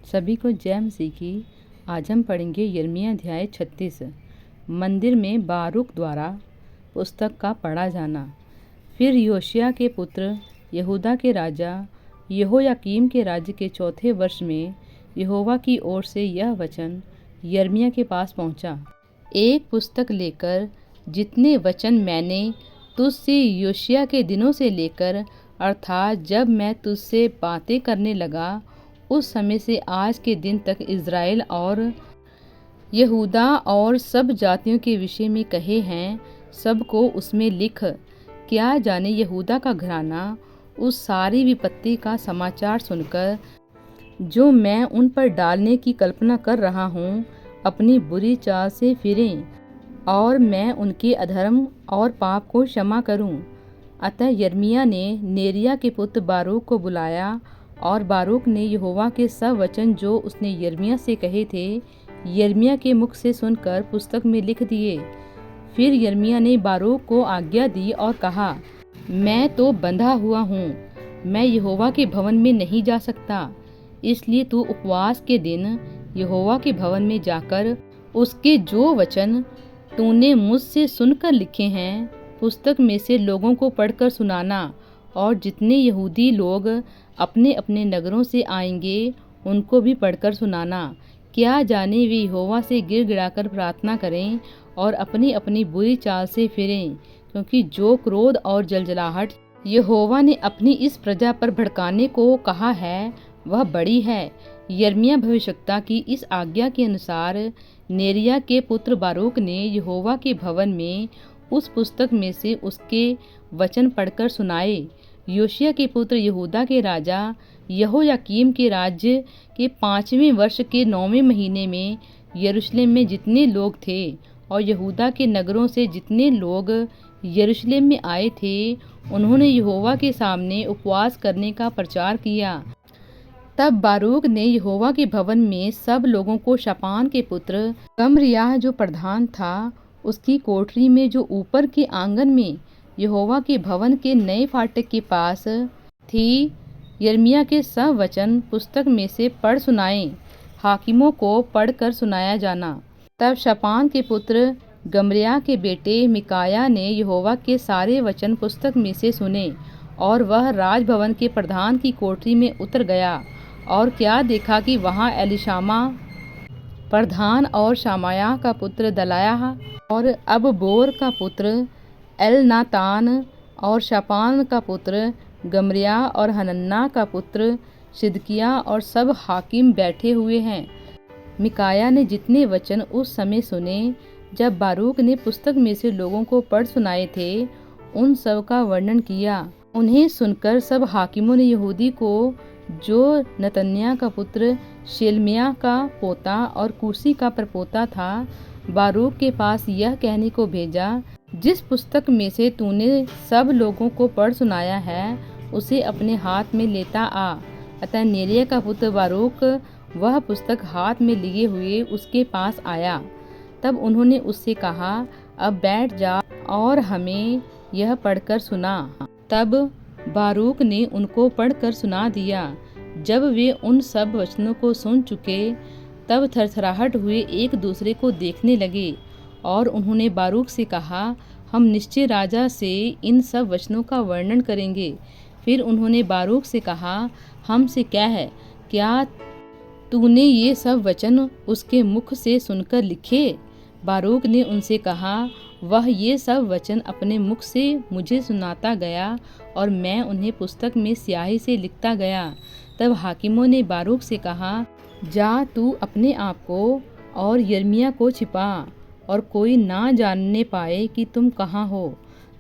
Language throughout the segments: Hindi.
सभी को जय मसीह की। आज हम पढ़ेंगे यिर्मयाह अध्याय 36। मंदिर में बारूक द्वारा पुस्तक का पढ़ा जाना। फिर योशिय्याह के पुत्र यहूदा के राजा यहोयाकीम के राज्य के चौथे वर्ष में यहोवा की ओर से यह वचन यिर्मयाह के पास पहुंचा। एक पुस्तक लेकर जितने वचन मैंने तुझसे योशिय्याह के दिनों से लेकर अर्थात जब मैं तुझसे बातें करने लगा उस समय से आज के दिन तक इज़राइल और यहूदा और सब जातियों के विषय में कहे हैं, सबको उसमें लिख। क्या जाने यहूदा का घराना उस सारी विपत्ति का समाचार सुनकर जो मैं उन पर डालने की कल्पना कर रहा हूँ अपनी बुरी चाल से फिरें और मैं उनके अधर्म और पाप को क्षमा करूँ। अतः यिर्मयाह ने नेरिय्याह के पुत्र बारूक को बुलाया और बारूक ने यहोवा के सब वचन जो उसने यिर्मयाह से कहे थे यिर्मयाह के मुख से सुनकर पुस्तक में लिख दिए। फिर यिर्मयाह ने बारूक को आज्ञा दी और कहा, मैं तो बंधा हुआ हूँ, मैं यहोवा के भवन में नहीं जा सकता। इसलिए तू उपवास के दिन यहोवा के भवन में जाकर उसके जो वचन तूने मुझसे सुनकर लिखे हैं पुस्तक में से लोगों को पढ़कर सुनाना, और जितने यहूदी लोग अपने अपने नगरों से आएंगे उनको भी पढ़कर सुनाना। क्या जाने वे यहोवा से गिड़गिड़ाकर प्रार्थना करें और अपनी अपनी बुरी चाल से फिरें, क्योंकि जो क्रोध और जलजलाहट यहोवा ने अपनी इस प्रजा पर भड़काने को कहा है वह बड़ी है। यिर्मयाह भविष्यद्वक्ता की इस आज्ञा के अनुसार नेरिय्याह के पुत्र बारूक ने यहोवा के भवन में उस पुस्तक में से उसके वचन पढ़कर सुनाए। योशिय्याह के पुत्र यहूदा के राजा यहोयाकीम के राज्य के 5वें वर्ष के 9वें महीने में यरूशलेम में जितने लोग थे और यहूदा के नगरों से जितने लोग यरूशलेम में आए थे उन्होंने यहोवा के सामने उपवास करने का प्रचार किया। तब बारूक ने यहोवा के भवन में सब लोगों को शापान के पुत्र गमरिय्याह जो प्रधान था उसकी कोठरी में जो ऊपर के आंगन में यहोवा के भवन के नए फाटक के पास थी यिर्मयाह के सब वचन पुस्तक में से पढ़ सुनाए। हाकिमों को पढ़कर सुनाया जाना। तब शापान के पुत्र गमरिय्याह के बेटे मिकायाह ने यहोवा के सारे वचन पुस्तक में से सुने, और वह राजभवन के प्रधान की कोठरी में उतर गया। और क्या देखा कि वहाँ एलीशामा प्रधान और शामायाह का पुत्र दलायाह और अबबोर का पुत्र एलनातान और शापान का पुत्र गमरिय्याह और हनन्याह का पुत्र सिदकिय्याह और सब हाकिम बैठे हुए हैं। मिकायाह ने जितने वचन उस समय सुने जब बारूक ने पुस्तक में से लोगों को पढ़ सुनाए थे उन सब का वर्णन किया। उन्हें सुनकर सब हाकिमों ने यहूदी को जो नतन्याह का पुत्र शेलमिय्याह का पोता और कुशी का परपोता था बारूक के पास यह कहने को भेजा, जिस पुस्तक में से तूने सब लोगों को पढ़ सुनाया है उसे अपने हाथ में लेता आ। अतः नेरिय्याह का पुत्र बारूक वह पुस्तक हाथ में लिए हुए उसके पास आया। तब उन्होंने उससे कहा, अब बैठ जा और हमें यह पढ़कर सुना। तब बारूक ने उनको पढ़कर सुना दिया। जब वे उन सब वचनों को सुन चुके तब थरथराहट हुए एक दूसरे को देखने लगे, और उन्होंने बारूक से कहा, हम निश्चय राजा से इन सब वचनों का वर्णन करेंगे। फिर उन्होंने बारूक से कहा, हमसे क्या है, क्या तूने ये सब वचन उसके मुख से सुनकर लिखे? बारूक ने उनसे कहा, वह ये सब वचन अपने मुख से मुझे सुनाता गया और मैं उन्हें पुस्तक में स्याही से लिखता गया। तब हाकिमों ने बारूक से कहा, जा तू अपने आप को और यिर्मयाह को छिपा और कोई ना जानने पाए कि तुम कहाँ हो।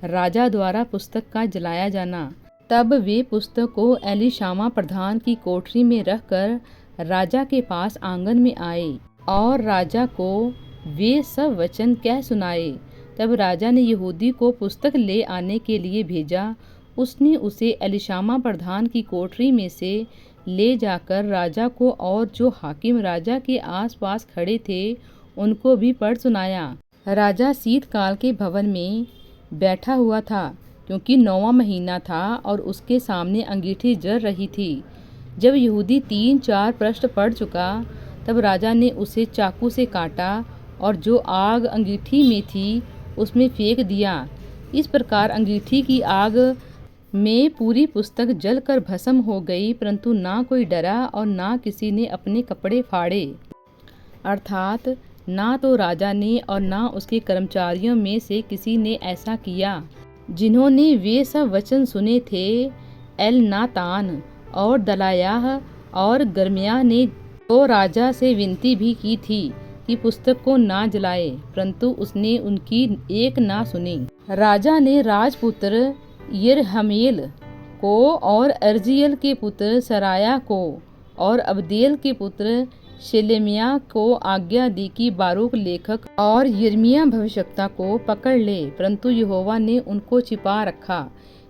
राजा द्वारा पुस्तक का जलाया जाना। तब वे पुस्तक को एलीशामा प्रधान की कोठरी में रखकर राजा के पास आंगन में आए और राजा को वे सब वचन कह सुनाए। तब राजा ने यहूदी को पुस्तक ले आने के लिए भेजा। उसने उसे एलीशामा प्रधान की कोठरी में से ले जाकर राजा को और जो हाकिम राजा के आसपास खड़े थे उनको भी पढ़ सुनाया। राजा शीतकाल के भवन में बैठा हुआ था, क्योंकि 9वां महीना था और उसके सामने अंगीठी जल रही थी। जब यहूदी 3-4 पृष्ठ पढ़ चुका तब राजा ने उसे चाकू से काटा और जो आग अंगीठी में थी उसमें फेंक दिया। इस प्रकार अंगीठी की आग में पूरी पुस्तक जलकर भस्म हो गई, परंतु ना कोई डरा और ना किसी ने अपने कपड़े फाड़े। अर्थात ना तो राजा ने और ना उसके कर्मचारियों में से किसी ने ऐसा किया जिन्होंने वे सब वचन सुने थे। एलनातान और दलायाह और गर्मयाह ने तो राजा से विनती भी की थी कि पुस्तक को ना जलाए, परंतु उसने उनकी एक ना सुनी। राजा ने राजपुत्र यिरहमेल को और अर्जियल के पुत्र सराया को और अब्देल के पुत्र शेलेमिया को आज्ञा दी कि बारूक लेखक और यिर्मयाह भविष्यद्वक्ता को पकड़ ले, परंतु यहोवा ने उनको छिपा रखा।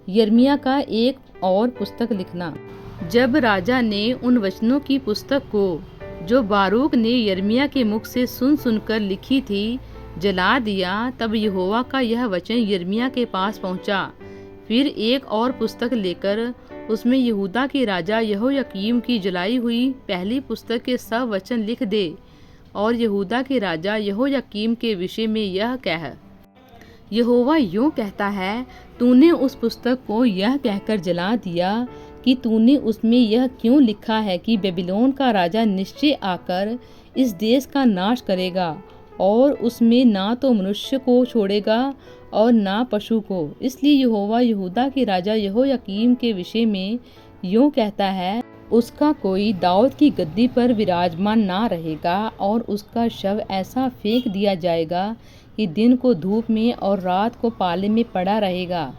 यिर्मयाह का एक और पुस्तक लिखना। जब राजा ने उन वचनों की पुस्तक को जो बारूक ने यिर्मयाह के मुख से सुन सुनकर लिखी थी जला दिया, तब यहोवा का यह वचन यिर्मयाह के पास पहुंचा। फिर एक और पुस्तक लेकर उसमें यहूदा के राजा यहोयाकीम की जलाई हुई पहली पुस्तक के सब वचन लिख दे और यहूदा के राजा यहोयाकीम के विषय में यह कह, यहोवा यूँ कहता है, तूने उस पुस्तक को यह कहकर जला दिया कि तूने उसमें यह क्यों लिखा है कि बेबीलोन का राजा निश्चय आकर इस देश का नाश करेगा और उसमें ना तो मनुष्य को छोड़ेगा और ना पशु को। इसलिए यहोवा यहूदा के राजा यहोयाकीम के विषय में यूँ कहता है, उसका कोई दाऊद की गद्दी पर विराजमान ना रहेगा और उसका शव ऐसा फेंक दिया जाएगा कि दिन को धूप में और रात को पाले में पड़ा रहेगा।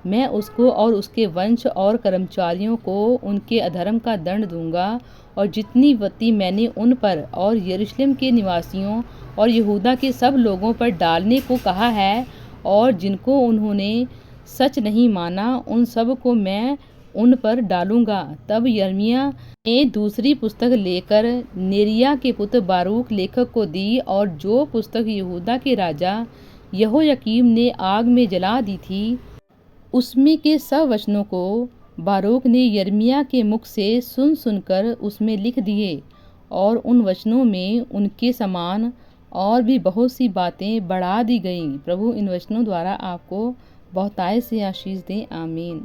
मैं उसको और उसके वंश और कर्मचारियों को उनके अधर्म का दंड दूंगा और जितनी विपत्ति मैंने उन पर और यरूशलेम के निवासियों और यहूदा के सब लोगों पर डालने को कहा है और जिनको उन्होंने सच नहीं माना, उन सब को मैं उन पर डालूंगा। तब यिर्मयाह ने दूसरी पुस्तक लेकर नेरिय्याह के पुत्र बारूक लेखक को दी और जो पुस्तक यहूदा के राजा यहोयाकीम ने आग में जला दी थी उसमें के सब वचनों को बारूक ने यिर्मयाह के मुख से सुन सुनकर उसमें लिख दिए और उन वचनों में उनके समान और भी बहुत सी बातें बढ़ा दी गईं। प्रभु इन वचनों द्वारा आपको बहुतायत से आशीष दें। आमीन।